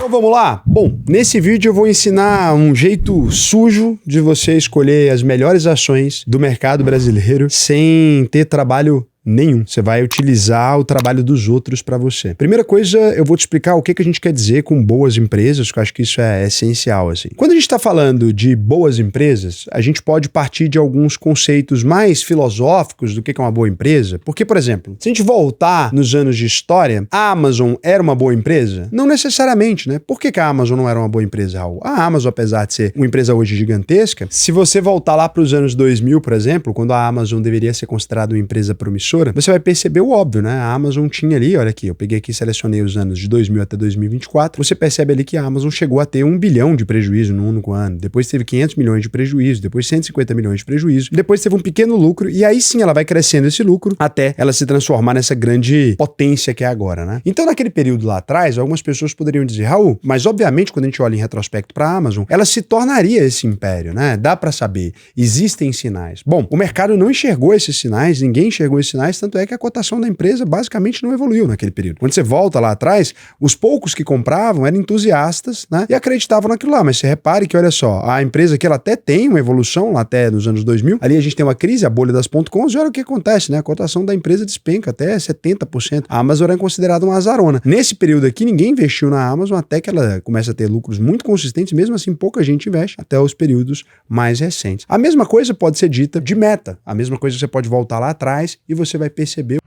Então vamos lá? Bom, nesse vídeo eu vou ensinar um jeito sujo de você escolher as melhores ações do mercado brasileiro sem ter trabalho nenhum. Você vai utilizar o trabalho dos outros para você. Primeira coisa, eu vou te explicar o que a gente quer dizer com boas empresas, que eu acho que isso é essencial, assim. Quando a gente está falando de boas empresas, a gente pode partir de alguns conceitos mais filosóficos do que é uma boa empresa. Porque, por exemplo, se a gente voltar nos anos de história, a Amazon era uma boa empresa? Não necessariamente, né? Por que a Amazon não era uma boa empresa, Raul? A Amazon, apesar de ser uma empresa hoje gigantesca, se você voltar lá para os anos 2000, por exemplo, quando a Amazon deveria ser considerada uma empresa promissora, você vai perceber o óbvio, né? A Amazon tinha ali, olha aqui, eu peguei aqui e selecionei os anos de 2000 até 2024, você percebe ali que a Amazon chegou a ter 1 bilhão de prejuízo no único ano, depois teve 500 milhões de prejuízo, depois 150 milhões de prejuízo, depois teve um pequeno lucro, e aí sim ela vai crescendo esse lucro até ela se transformar nessa grande potência que é agora, né? Então naquele período lá atrás, algumas pessoas poderiam dizer, Raul, mas obviamente quando a gente olha em retrospecto para a Amazon, ela se tornaria esse império, né? Dá para saber, existem sinais. Bom, o mercado não enxergou esses sinais, ninguém enxergou esses sinais, tanto é que a cotação da empresa basicamente não evoluiu naquele período. Quando você volta lá atrás, os poucos que compravam eram entusiastas, né? E acreditavam naquilo lá, mas você repare que, olha só, a empresa aqui ela até tem uma evolução lá até nos anos 2000, ali a gente tem uma crise, a bolha das .coms, e olha o que acontece, né? A cotação da empresa despenca até 70%. A Amazon é considerada uma azarona. Nesse período aqui, ninguém investiu na Amazon até que ela começa a ter lucros muito consistentes, mesmo assim pouca gente investe até os períodos mais recentes. A mesma coisa pode ser dita de Meta, a mesma coisa você pode voltar lá atrás e você vai perceber,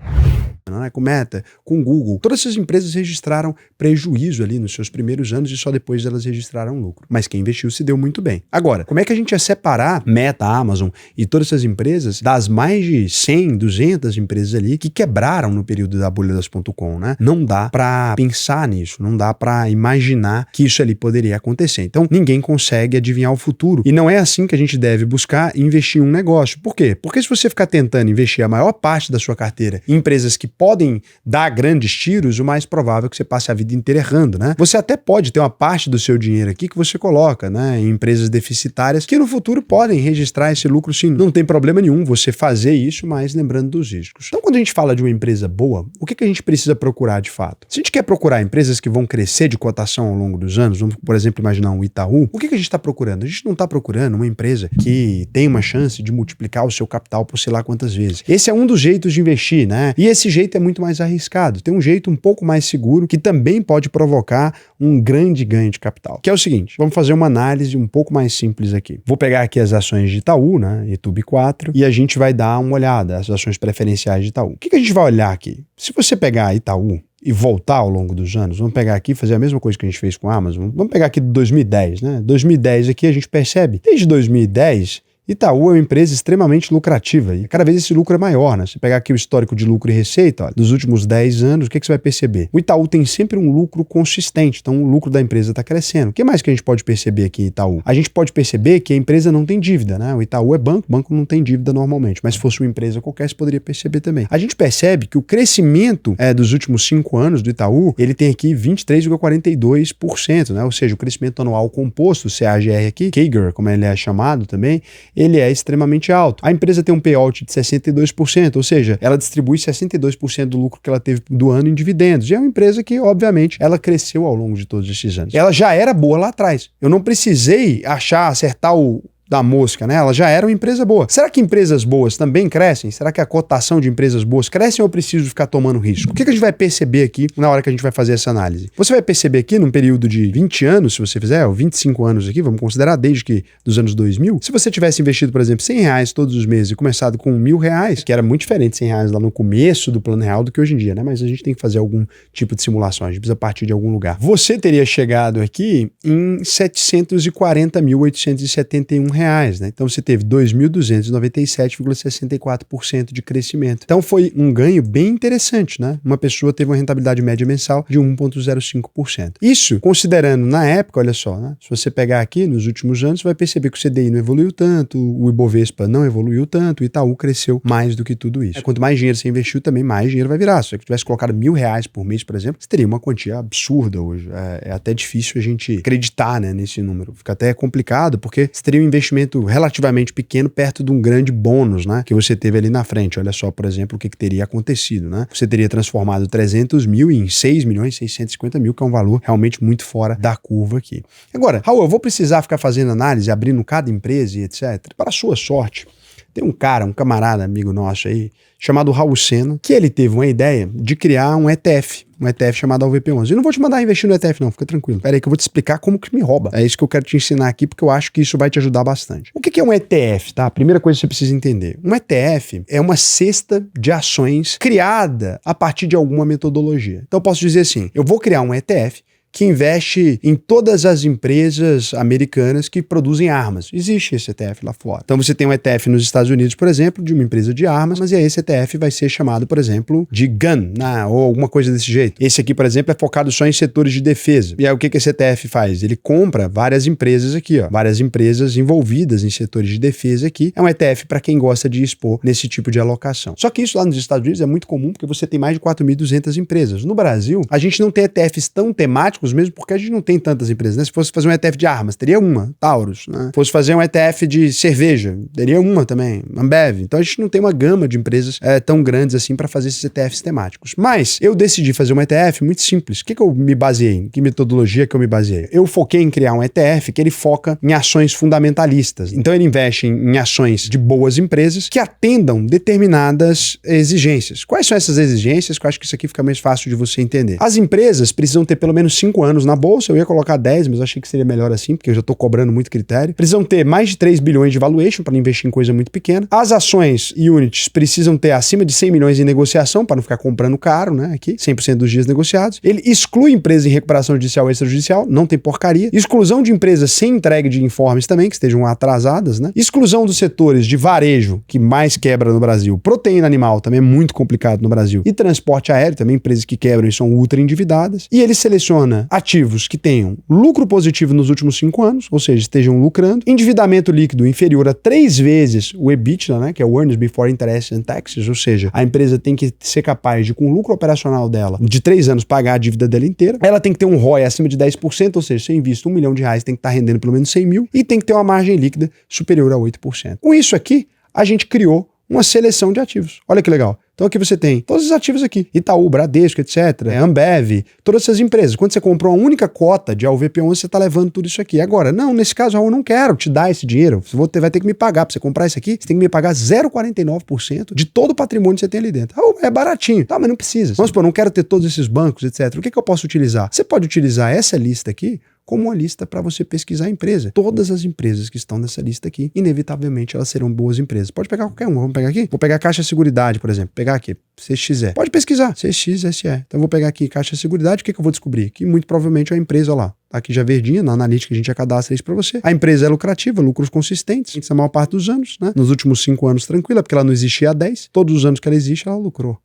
né, com Meta, com Google. Todas essas empresas registraram prejuízo ali nos seus primeiros anos e só depois elas registraram lucro. Mas quem investiu se deu muito bem. Agora, como é que a gente ia separar Meta, Amazon e todas essas empresas das mais de 100, 200 empresas ali que quebraram no período da bolha das .com, né? Não dá pra pensar nisso, não dá pra imaginar que isso ali poderia acontecer. Então, ninguém consegue adivinhar o futuro. E não é assim que a gente deve buscar investir em um negócio. Por quê? Porque se você ficar tentando investir a maior parte da sua carteira em empresas que podem dar grandes tiros, o mais provável é que você passe a vida inteira errando, né? Você até pode ter uma parte do seu dinheiro aqui que você coloca, né, em empresas deficitárias que no futuro podem registrar esse lucro sim. Não tem problema nenhum você fazer isso, mas lembrando dos riscos. Então, quando a gente fala de uma empresa boa, o que a gente precisa procurar de fato? Se a gente quer procurar empresas que vão crescer de cotação ao longo dos anos, vamos, por exemplo, imaginar um Itaú, o que a gente está procurando? A gente não está procurando uma empresa que tem uma chance de multiplicar o seu capital por sei lá quantas vezes. Esse é um dos jeitos de investir, né? E esse jeito é muito mais arriscado. Tem um jeito um pouco mais seguro que também pode provocar um grande ganho de capital. Que é o seguinte, vamos fazer uma análise um pouco mais simples aqui. Vou pegar aqui as ações de Itaú, né, YouTube 4, e a gente vai dar uma olhada, as ações preferenciais de Itaú. O que a gente vai olhar aqui? Se você pegar Itaú e voltar ao longo dos anos, vamos pegar aqui e fazer a mesma coisa que a gente fez com a Amazon, vamos pegar aqui de 2010, né? 2010 aqui a gente percebe, desde 2010, Itaú é uma empresa extremamente lucrativa e cada vez esse lucro é maior, né? Se pegar aqui o histórico de lucro e receita, ó, dos últimos 10 anos, o que você vai perceber? O Itaú tem sempre um lucro consistente, então o lucro da empresa está crescendo. O que mais que a gente pode perceber aqui em Itaú? A gente pode perceber que a empresa não tem dívida, né? O Itaú é banco, banco não tem dívida normalmente, mas se fosse uma empresa qualquer, você poderia perceber também. A gente percebe que o crescimento dos últimos 5 anos do Itaú, ele tem aqui 23,42%, né? Ou seja, o crescimento anual composto, o CAGR aqui, CAGR, como ele é chamado também, ele é extremamente alto. A empresa tem um payout de 62%, ou seja, ela distribui 62% do lucro que ela teve do ano em dividendos. E é uma empresa que, obviamente, ela cresceu ao longo de todos esses anos. Ela já era boa lá atrás. Eu não precisei acertar o da mosca, né? Ela já era uma empresa boa. Será que empresas boas também crescem? Será que a cotação de empresas boas crescem ou eu preciso ficar tomando risco? O que a gente vai perceber aqui na hora que a gente vai fazer essa análise? Você vai perceber aqui num período de 20 anos, se você fizer, ou 25 anos aqui, vamos considerar desde que dos anos 2000, se você tivesse investido, por exemplo, R$100 todos os meses e começado com R$1.000, que era muito diferente R$100 lá no começo do plano real do que hoje em dia, né? Mas a gente tem que fazer algum tipo de simulação, a gente precisa partir de algum lugar. Você teria chegado aqui em R$740.871, né? Então você teve 2.297,64% de crescimento. Então foi um ganho bem interessante, né? Uma pessoa teve uma rentabilidade média mensal de 1,05%. Isso, considerando na época, olha só, né? Se você pegar aqui nos últimos anos, você vai perceber que o CDI não evoluiu tanto, o Ibovespa não evoluiu tanto, o Itaú cresceu mais do que tudo isso. Quanto mais dinheiro você investiu, também mais dinheiro vai virar. Se você tivesse colocado R$1.000 por mês, por exemplo, você teria uma quantia absurda hoje. É até difícil a gente acreditar, né, nesse número. Fica até complicado, porque você teria um investimento investimento relativamente pequeno perto de um grande bônus, né, que você teve ali na frente. Olha só, por exemplo, o que teria acontecido, né? Você teria transformado 300 mil em 6 milhões 650 mil, que é um valor realmente muito fora da curva aqui. Agora, Raul, eu vou precisar ficar fazendo análise, abrindo cada empresa e etc. Para a sua sorte, tem um camarada amigo nosso aí, chamado Raul Sena, que ele teve uma ideia de criar um ETF chamado AVP11. Eu não vou te mandar investir no ETF não, fica tranquilo. Pera aí que eu vou te explicar como que me rouba. É isso que eu quero te ensinar aqui, porque eu acho que isso vai te ajudar bastante. O que é um ETF, tá? A primeira coisa que você precisa entender. Um ETF é uma cesta de ações criada a partir de alguma metodologia. Então eu posso dizer assim, eu vou criar um ETF que investe em todas as empresas americanas que produzem armas. Existe esse ETF lá fora. Então você tem um ETF nos Estados Unidos, por exemplo, de uma empresa de armas, mas esse ETF vai ser chamado, por exemplo, de GUN, ou alguma coisa desse jeito. Esse aqui, por exemplo, é focado só em setores de defesa. E aí o que esse ETF faz? Ele compra várias empresas aqui, várias empresas envolvidas em setores de defesa aqui. É um ETF para quem gosta de expor nesse tipo de alocação. Só que isso lá nos Estados Unidos é muito comum porque você tem mais de 4.200 empresas. No Brasil, a gente não tem ETFs tão temáticos, mesmo porque a gente não tem tantas empresas, né? Se fosse fazer um ETF de armas, teria uma, Taurus, né? Se fosse fazer um ETF de cerveja, teria uma também, Ambev. Então a gente não tem uma gama de empresas tão grandes assim para fazer esses ETFs temáticos. Mas eu decidi fazer um ETF muito simples. O que eu me baseei? Em que metodologia que eu me baseei? Eu foquei em criar um ETF que ele foca em ações fundamentalistas. Então ele investe em ações de boas empresas que atendam determinadas exigências. Quais são essas exigências? Que eu acho que isso aqui fica mais fácil de você entender. As empresas precisam ter pelo menos 5 anos na bolsa, eu ia colocar 10, mas eu achei que seria melhor assim, porque eu já estou cobrando muito critério. Precisam ter mais de 3 bilhões de valuation para investir em coisa muito pequena. As ações e units precisam ter acima de 100 milhões em negociação, para não ficar comprando caro, né, aqui, 100% dos dias negociados. Ele exclui empresas em recuperação judicial ou extrajudicial, não tem porcaria. Exclusão de empresas sem entrega de informes também, que estejam atrasadas, né. Exclusão dos setores de varejo, que mais quebra no Brasil. Proteína animal, também é muito complicado no Brasil. E transporte aéreo, também empresas que quebram e são ultra endividadas. E ele seleciona ativos que tenham lucro positivo nos últimos 5 anos, ou seja, estejam lucrando, endividamento líquido inferior a 3 vezes o EBITDA, né, que é o Earnings Before Interest and Taxes, ou seja, a empresa tem que ser capaz de, com o lucro operacional dela, de 3 anos, pagar a dívida dela inteira. Ela tem que ter um ROI acima de 10%, ou seja, se eu invisto R$1 milhão, tem que estar rendendo pelo menos 100 mil, e tem que ter uma margem líquida superior a 8%. Com isso aqui, a gente criou uma seleção de ativos. Olha que legal. Então aqui você tem todos os ativos aqui, Itaú, Bradesco, etc., Ambev, todas essas empresas. Quando você comprou uma única cota de AVP11, você está levando tudo isso aqui. Agora, não, nesse caso, eu não quero te dar esse dinheiro. Você vai ter que me pagar. Para você comprar isso aqui, você tem que me pagar 0,49% de todo o patrimônio que você tem ali dentro. É baratinho. Tá, mas não precisa. Vamos supor, não quero ter todos esses bancos, etc. O que eu posso utilizar? Você pode utilizar essa lista aqui como uma lista para você pesquisar a empresa. Todas as empresas que estão nessa lista aqui, inevitavelmente elas serão boas empresas. Pode pegar qualquer uma. Vamos pegar aqui? Vou pegar Caixa Seguridade, por exemplo. Pegar aqui, CXE. Pode pesquisar, CXSE. Então vou pegar aqui Caixa Seguridade. O que eu vou descobrir? Que muito provavelmente é uma empresa lá. Tá aqui já verdinha, na analítica a gente já cadastra isso para você. A empresa é lucrativa, lucros consistentes, a maior parte dos anos, né? Nos últimos 5 anos tranquila, porque ela não existia há 10. Todos os anos que ela existe, ela lucrou.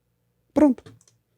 Pronto.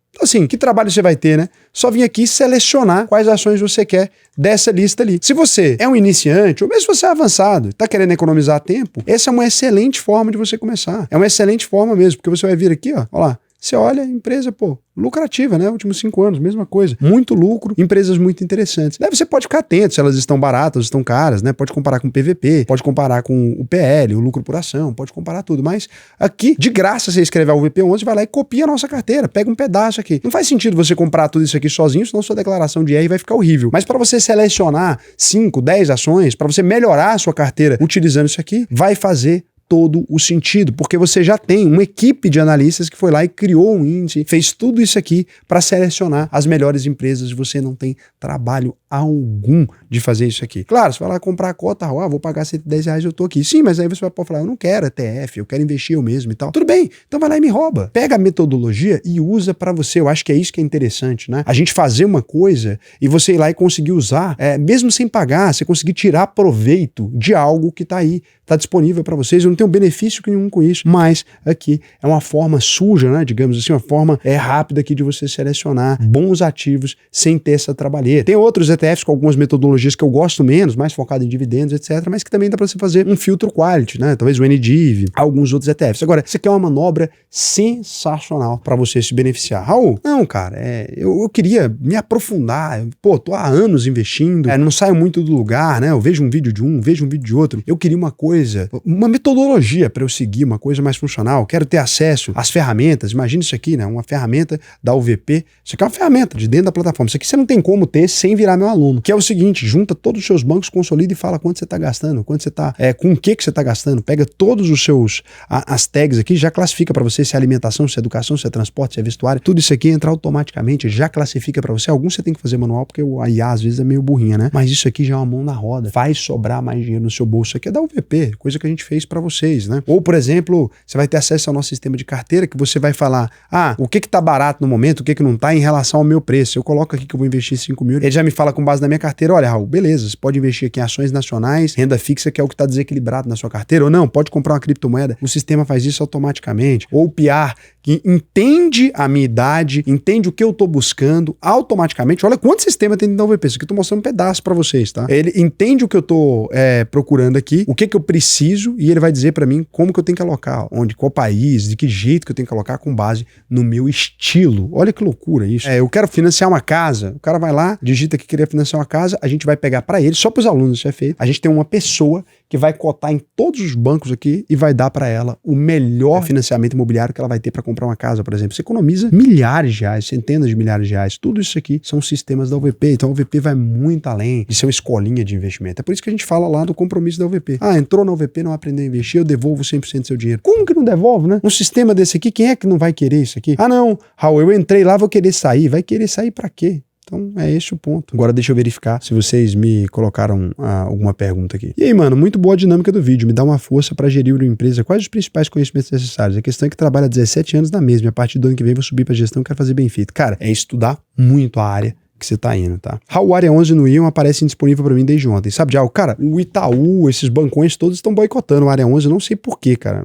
Então, assim, que trabalho você vai ter, né? Só vir aqui selecionar quais ações você quer dessa lista ali. Se você é um iniciante, ou mesmo se você é avançado, está querendo economizar tempo, essa é uma excelente forma de você começar. É uma excelente forma mesmo, porque você vai vir aqui, ó lá, você olha a empresa, lucrativa, né? Últimos 5 anos, mesma coisa. Muito lucro, empresas muito interessantes. Daí você pode ficar atento se elas estão baratas, estão caras, né? Pode comparar com o PVP, pode comparar com o PL, o lucro por ação, pode comparar tudo. Mas aqui, de graça, você escreve a VP11, vai lá e copia a nossa carteira, pega um pedaço aqui. Não faz sentido você comprar tudo isso aqui sozinho, senão sua declaração de IR vai ficar horrível. Mas para você selecionar 5, 10 ações, para você melhorar a sua carteira utilizando isso aqui, vai fazer todo o sentido, porque você já tem uma equipe de analistas que foi lá e criou um índice, fez tudo isso aqui para selecionar as melhores empresas. Você não tem trabalho algum de fazer isso aqui. Claro, você vai lá comprar a cota, vou pagar R$110, eu tô aqui. Sim, mas aí você vai falar, eu não quero ETF, eu quero investir eu mesmo e tal. Tudo bem, então vai lá e me rouba. Pega a metodologia e usa para você. Eu acho que é isso que é interessante, né? A gente fazer uma coisa e você ir lá e conseguir usar, mesmo sem pagar, você conseguir tirar proveito de algo que tá aí tá disponível para vocês, eu não tenho benefício nenhum com isso, mas aqui é uma forma suja, né, digamos assim, uma forma rápida aqui de você selecionar bons ativos sem ter essa trabalheira. Tem outros ETFs com algumas metodologias que eu gosto menos, mais focado em dividendos, etc, mas que também dá para você fazer um filtro quality, né, talvez o NDIV, alguns outros ETFs. Agora, isso aqui é uma manobra sensacional para você se beneficiar. Raul, não, cara, eu queria me aprofundar, pô, tô há anos investindo, não saio muito do lugar, né, eu vejo um vídeo de um, vejo um vídeo de outro, eu queria uma coisa, uma metodologia para eu seguir, uma coisa mais funcional, quero ter acesso às ferramentas, imagina isso aqui, né, uma ferramenta da UVP, isso aqui é uma ferramenta de dentro da plataforma, isso aqui você não tem como ter sem virar meu aluno, que é o seguinte, junta todos os seus bancos, consolida e fala quanto você tá gastando, quanto você tá, com o que você tá gastando, pega todos os seus, as tags aqui, já classifica para você se é alimentação, se é educação, se é transporte, se é vestuário, tudo isso aqui entra automaticamente, já classifica para você, alguns você tem que fazer manual, porque a IA às vezes é meio burrinha, né, mas isso aqui já é uma mão na roda, faz sobrar mais dinheiro no seu bolso, isso aqui é da UVP, coisa que a gente fez para vocês, né, ou por exemplo, você vai ter acesso ao nosso sistema de carteira, que você vai falar, o que tá barato no momento, o que não tá em relação ao meu preço, eu coloco aqui que eu vou investir 5 mil, ele já me fala com base na minha carteira, olha Raul, beleza, você pode investir aqui em ações nacionais, renda fixa, que é o que tá desequilibrado na sua carteira, ou não, pode comprar uma criptomoeda, o sistema faz isso automaticamente, ou o PR, que entende a minha idade, entende o que eu tô buscando, automaticamente, olha quanto sistema tem dentro da UVP, isso aqui eu tô mostrando um pedaço para vocês, tá? Ele entende o que eu tô procurando aqui, o que eu preciso, e ele vai dizer para mim como que eu tenho que alocar, onde, qual país, de que jeito que eu tenho que alocar com base no meu estilo. Olha que loucura isso. Eu quero financiar uma casa, o cara vai lá, digita que queria financiar uma casa, a gente vai pegar para ele, só para os alunos isso é feito, a gente tem uma pessoa que vai cotar em todos os bancos aqui e vai dar para ela o melhor financiamento imobiliário que ela vai ter para comprar uma casa, por exemplo. Você economiza milhares de reais, centenas de milhares de reais. Tudo isso aqui são sistemas da UVP. Então a UVP vai muito além de ser uma escolinha de investimento. É por isso que a gente fala lá do compromisso da UVP. Entrou na UVP, não aprendeu a investir, eu devolvo 100% do seu dinheiro. Como que não devolve, né? Um sistema desse aqui, quem é que não vai querer isso aqui? Não, Raul, eu entrei lá, vou querer sair. Vai querer sair para quê? Então é esse o ponto. Agora deixa eu verificar se vocês me colocaram alguma pergunta aqui. E aí, mano, muito boa a dinâmica do vídeo. Me dá uma força para gerir uma empresa. Quais os principais conhecimentos necessários? A questão é que trabalho há 17 anos na mesma. E a partir do ano que vem vou subir para gestão e quero fazer bem feito. Cara, é estudar muito a área que você tá indo, tá? Raul, Área 11 no Ion aparece indisponível para mim desde ontem. Sabe de algo? Cara, o Itaú, esses bancões todos estão boicotando o Área 11, eu não sei por quê, cara.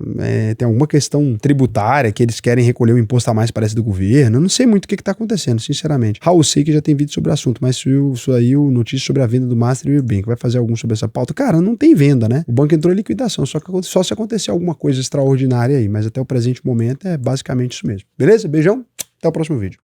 Tem alguma questão tributária que eles querem recolher um imposto a mais, parece, do governo. Eu não sei muito o que tá acontecendo, sinceramente. Raul, sei que já tem vídeo sobre o assunto, mas isso aí, notícia sobre a venda do Master e o Bank, vai fazer algum sobre essa pauta? Cara, não tem venda, né? O banco entrou em liquidação, só se acontecer alguma coisa extraordinária aí, mas até o presente momento é basicamente isso mesmo. Beleza? Beijão, até o próximo vídeo.